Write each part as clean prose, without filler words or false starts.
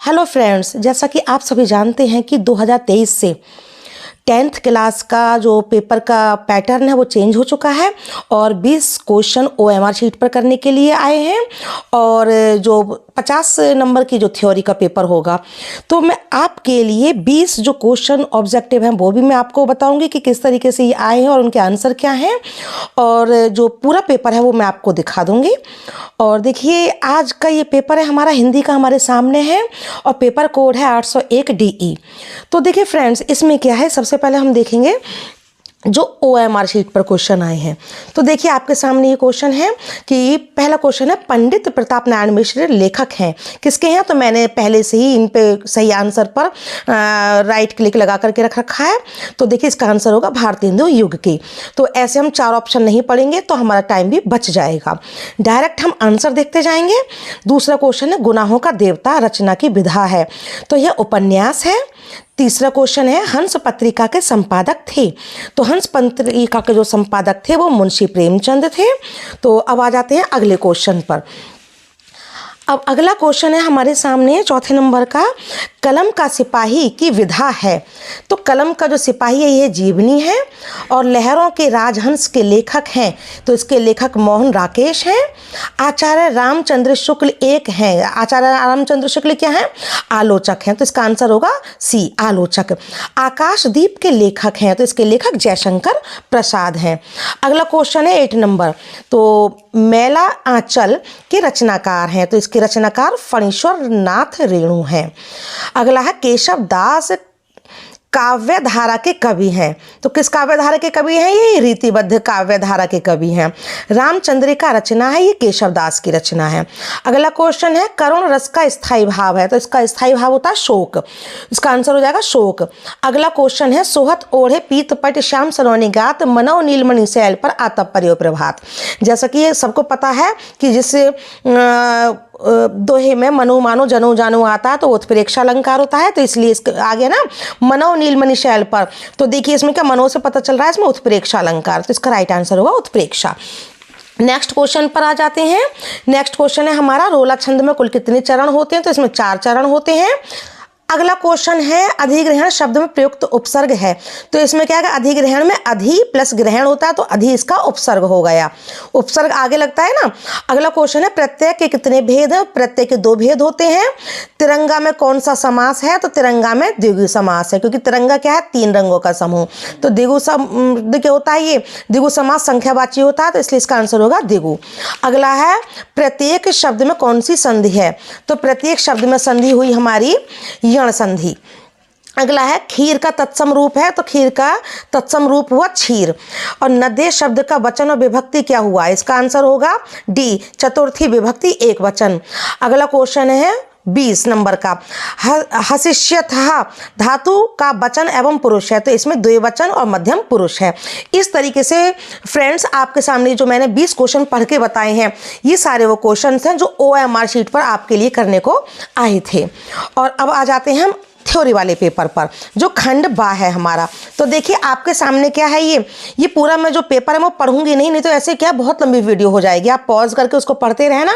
Hello friends, जैसा कि आप सभी जानते हैं कि 2023 से 10th क्लास का जो पेपर का पैटर्न है वो चेंज हो चुका है और 20 क्वेश्चन OMR शीट पर करने के लिए आए हैं और जो 50 नंबर की जो थ्योरी का पेपर होगा, तो मैं आपके लिए 20 जो क्वेश्चन ऑब्जेक्टिव हैं वो भी मैं आपको बताऊंगी कि किस तरीके से ये आए हैं और उनके आंसर क्या हैं, और जो पूरा पेपर है वो मैं आपको दिखा दूंगी। और देखिए, आज का ये पेपर है हमारा हिंदी का, हमारे सामने है और पेपर कोड है 801 DE। तो देखिए फ्रेंड्स, इसमें क्या है, सबसे पहले हम देखेंगे जो OMR शीट पर क्वेश्चन आए हैं। तो देखिए आपके सामने ये क्वेश्चन है कि पहला क्वेश्चन है, पंडित प्रताप नारायण मिश्र लेखक हैं, किसके हैं? तो मैंने पहले से ही इन पे सही आंसर पर राइट क्लिक लगा करके रख रखा है। तो देखिए इसका आंसर होगा भारतीय हिंदू युग की। तो ऐसे हम 4 ऑप्शन नहीं पढ़ेंगे तो हमारा टाइम भी बच जाएगा, डायरेक्ट हम आंसर देखते जाएंगे। दूसरा क्वेश्चन है, गुनाहों का देवता रचना की विधा है, तो यह उपन्यास है। तीसरा क्वेश्चन है, हंस पत्रिका के संपादक थे, तो हंस पत्रिका के जो संपादक थे वो मुंशी प्रेमचंद थे। तो अब आ जाते हैं अगले क्वेश्चन पर। अब अगला क्वेश्चन है हमारे सामने चौथे नंबर का, कलम का सिपाही की विधा है। तो कलम का जो सिपाही है ये जीवनी है और लहरों के राजहंस के लेखक हैं, तो इसके लेखक मोहन राकेश हैं। आचार्य रामचंद्र शुक्ल एक हैं, आचार्य रामचंद्र शुक्ल क्या हैं? आलोचक हैं, तो इसका आंसर होगा C, आलोचक। आकाशदीप के लेखक हैं, तो इसके लेखक जयशंकर प्रसाद हैं। अगला क्वेश्चन है 8 नंबर, तो मेला आंचल के रचनाकार हैं, तो इसके रचनाकार फणीश्वर नाथ रेणु हैं। अगला है, केशव दास काव्य धारा के कवि हैं, तो किस काव्य धारा के कवि हैं? ये रीतिबद्ध काव्य धारा के कवि हैं। रामचंद्रिका रचना है, ये केशव दास की रचना है। अगला क्वेश्चन है, करुण रस का स्थायी भाव है, तो इसका स्थायी भाव होता है शोक, इसका आंसर हो जाएगा शोक। अगला क्वेश्चन है, सोहत ओढ़े पीत पट श्याम सरोनी गात मनौ नीलमणि शैल पर आतप पर्यो प्रभात। जैसा कि ये सबको पता है कि जिससे दोहे में मनु मानो जनो जानो आता है तो उत्प्रेक्षा अलंकार होता है, तो इसलिए इसके आगे ना मनौ नीलमणि शैल पर। तो देखिए इसमें क्या मनो से पता चल रहा है, इसमें उत्प्रेक्षा अलंकार, तो इसका राइट आंसर होगा उत्प्रेक्षा। नेक्स्ट क्वेश्चन पर आ जाते हैं। नेक्स्ट क्वेश्चन है हमारा, रोला छंद में कुल कितने चरण होते हैं? तो इसमें 4 चरण होते हैं। अगला क्वेश्चन है, अधिग्रहण शब्द में प्रयुक्त उपसर्ग है, तो इसमें क्या है, अधिग्रहण में अधि प्लस ग्रहण होता है, तो अधि इसका उपसर्ग हो गया, उपसर्ग आगे लगता है ना। अगला क्वेश्चन है, प्रत्यय के कितने भेद हैं? प्रत्यय के 2 भेद होते हैं। तिरंगा में कौन सा समास है? तो तिरंगा में द्विगु समास है, क्योंकि तिरंगा क्या है, 3 रंगों का समूह, तो द्विगु क्या होता है, ये द्विगु समास संख्यावाची होता है, तो इसलिए इसका आंसर होगा द्विगु। अगला है, प्रत्येक शब्द में कौन सी संधि है? तो प्रत्येक शब्द में संधि हुई हमारी यण संधि। अगला है, खीर का तत्सम रूप है, तो खीर का तत्सम रूप हुआ क्षीर। और नदे शब्द का वचन और विभक्ति क्या हुआ? इसका आंसर होगा D, चतुर्थी विभक्ति एक वचन। अगला क्वेश्चन है 20 नंबर का, हशिष्यतः धातु का वचन एवं पुरुष है, तो इसमें द्विवचन और मध्यम पुरुष है। इस तरीके से फ्रेंड्स आपके सामने जो मैंने 20 क्वेश्चन पढ़ के बताए हैं, ये सारे वो क्वेश्चन हैं जो OMR शीट पर आपके लिए करने को आए थे। और अब आ जाते हैं हम थ्योरी वाले पेपर पर, जो खंड बा है हमारा। तो देखिए आपके सामने क्या है, ये पूरा मैं जो पेपर है वो पढ़ूंगी नहीं तो ऐसे क्या बहुत लंबी वीडियो हो जाएगी। आप पॉज करके उसको पढ़ते रहना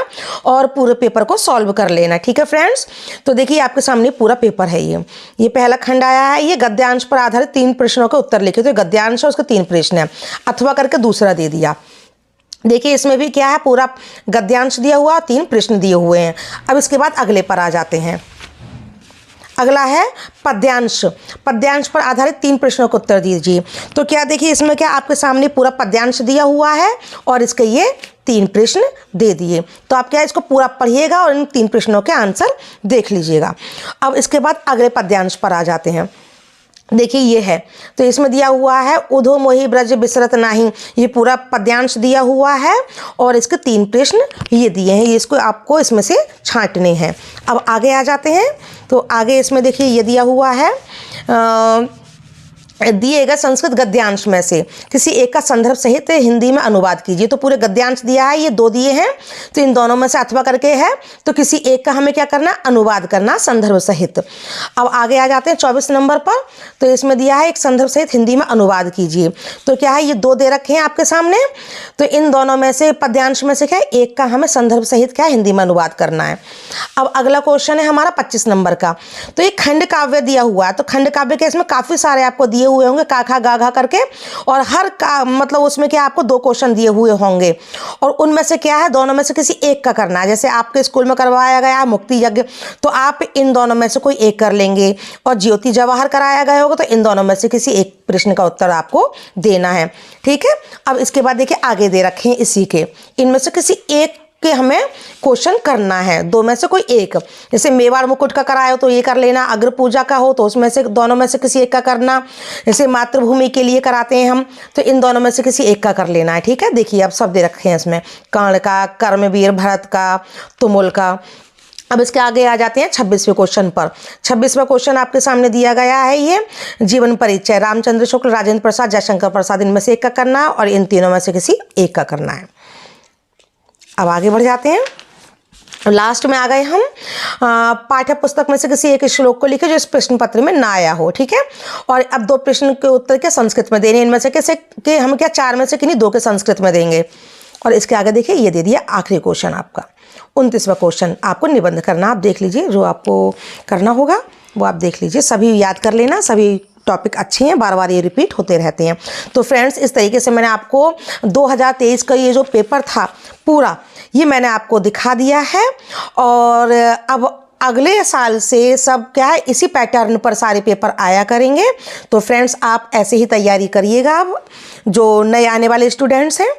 और पूरे पेपर को सॉल्व कर लेना, ठीक है फ्रेंड्स। तो देखिए आपके सामने पूरा पेपर है। ये पहला खंड आया है, ये गद्यांश पर आधारित 3 प्रश्नों के उत्तर लिखे, तो गद्यांश है, उसके 3 प्रश्न है, अथवा करके दूसरा दे दिया। देखिए इसमें भी क्या है, पूरा गद्यांश दिया हुआ, 3 प्रश्न दिए हुए हैं। अब इसके बाद अगले पर आ जाते हैं। अगला है पद्यांश, पद्यांश पर आधारित 3 प्रश्नों का उत्तर दीजिए। तो क्या देखिए इसमें क्या आपके सामने पूरा पद्यांश दिया हुआ है और इसके ये 3 प्रश्न दे दिए, तो आप क्या इसको पूरा पढ़िएगा और इन 3 प्रश्नों के आंसर देख लीजिएगा। अब इसके बाद अगले पद्यांश पर आ जाते हैं। देखिए ये है, तो इसमें दिया हुआ है, उधो मोहि ब्रज बिसरत नाही, ये पूरा पद्यांश दिया हुआ है और इसके 3 प्रश्न ये दिए हैं, ये इसको आपको इसमें से छांटने हैं। अब आगे आ जाते हैं। तो आगे इसमें देखिए ये दिया हुआ है, दिए गए संस्कृत गद्यांश में से किसी एक का संदर्भ सहित हिंदी में अनुवाद कीजिए। तो पूरे गद्यांश दिया है, ये 2 दिए हैं, तो इन दोनों में से अथवा करके है, तो किसी एक का हमें क्या करना, अनुवाद करना संदर्भ सहित। अब आगे आ जाते हैं 24 नंबर पर। तो इसमें दिया है एक संदर्भ सहित हिंदी में अनुवाद कीजिए। तो क्या है, ये 2 दे रखे हैं आपके सामने, तो इन दोनों में से पद्यांश में से क्या है, एक का हमें संदर्भ सहित क्या हिंदी में अनुवाद करना है। अब अगला क्वेश्चन है हमारा 25 नंबर का। तो एक खंड काव्य दिया हुआ है, तो खंड काव्य के इसमें काफ़ी सारे आपको दिए हुए होंगे, का खा गा घा करके, और हर का मतलब उसमें क्या आपको 2 क्वेश्चन दिए हुए होंगे, और उनमें से क्या है, दोनों में से किसी एक का करना है। जैसे आपके स्कूल में करवाया गया मुक्ति यज्ञ, तो आप इन दोनों में से कोई एक कर लेंगे, और ज्योति जवाहर कराया गया होगा, तो इन दोनों में से किसी एक प्रश्न का उत्तर आपको देना है। ठीक है, अब इसके बाद देखिए आगे दे रखे हैं इसी के, इनमें से किसी एक कि हमें क्वेश्चन करना है, 2 में से कोई एक। जैसे मेवाड़ मुकुट का कराया हो तो ये कर लेना, अग्र पूजा का हो तो उसमें से दोनों में से किसी एक का करना, जैसे मातृभूमि के लिए कराते हैं हम, तो इन दोनों में से किसी एक का कर लेना है। ठीक है, देखिए अब सब दे रखे हैं इसमें, कर्ण का, कर्मवीर, भरत का, तुमुल का। अब इसके आगे आ जाते हैं 26वें क्वेश्चन पर। 26वां क्वेश्चन आपके सामने दिया गया है, ये जीवन परिचय, रामचंद्र शुक्ल, राजेंद्र प्रसाद, जयशंकर प्रसाद, इनमें से एक का करना है, और इन तीनों में से किसी एक का करना है। अब आगे बढ़ जाते हैं, लास्ट में आ गए हम, पाठ्य पुस्तक में से किसी एक श्लोक को लिखे जो इस प्रश्न पत्र में ना आया हो। ठीक है, और अब 2 प्रश्न के उत्तर के संस्कृत में देने, इनमें से कैसे कि हम क्या 4 में से किन्हीं 2 के संस्कृत में देंगे। और इसके आगे देखिए ये दे दिया आखिरी क्वेश्चन आपका 29वां क्वेश्चन, आपको निबंध करना, आप देख लीजिए, जो आपको करना होगा वो आप देख लीजिए, सभी याद कर लेना, सभी टॉपिक अच्छे हैं, बार बार ये रिपीट होते रहते हैं। तो फ्रेंड्स, इस तरीके से मैंने आपको 2023 का ये जो पेपर था पूरा, ये मैंने आपको दिखा दिया है। और अब अगले साल से सब क्या है, इसी पैटर्न पर सारे पेपर आया करेंगे। तो फ्रेंड्स, आप ऐसे ही तैयारी करिएगा, अब जो नए आने वाले स्टूडेंट्स हैं।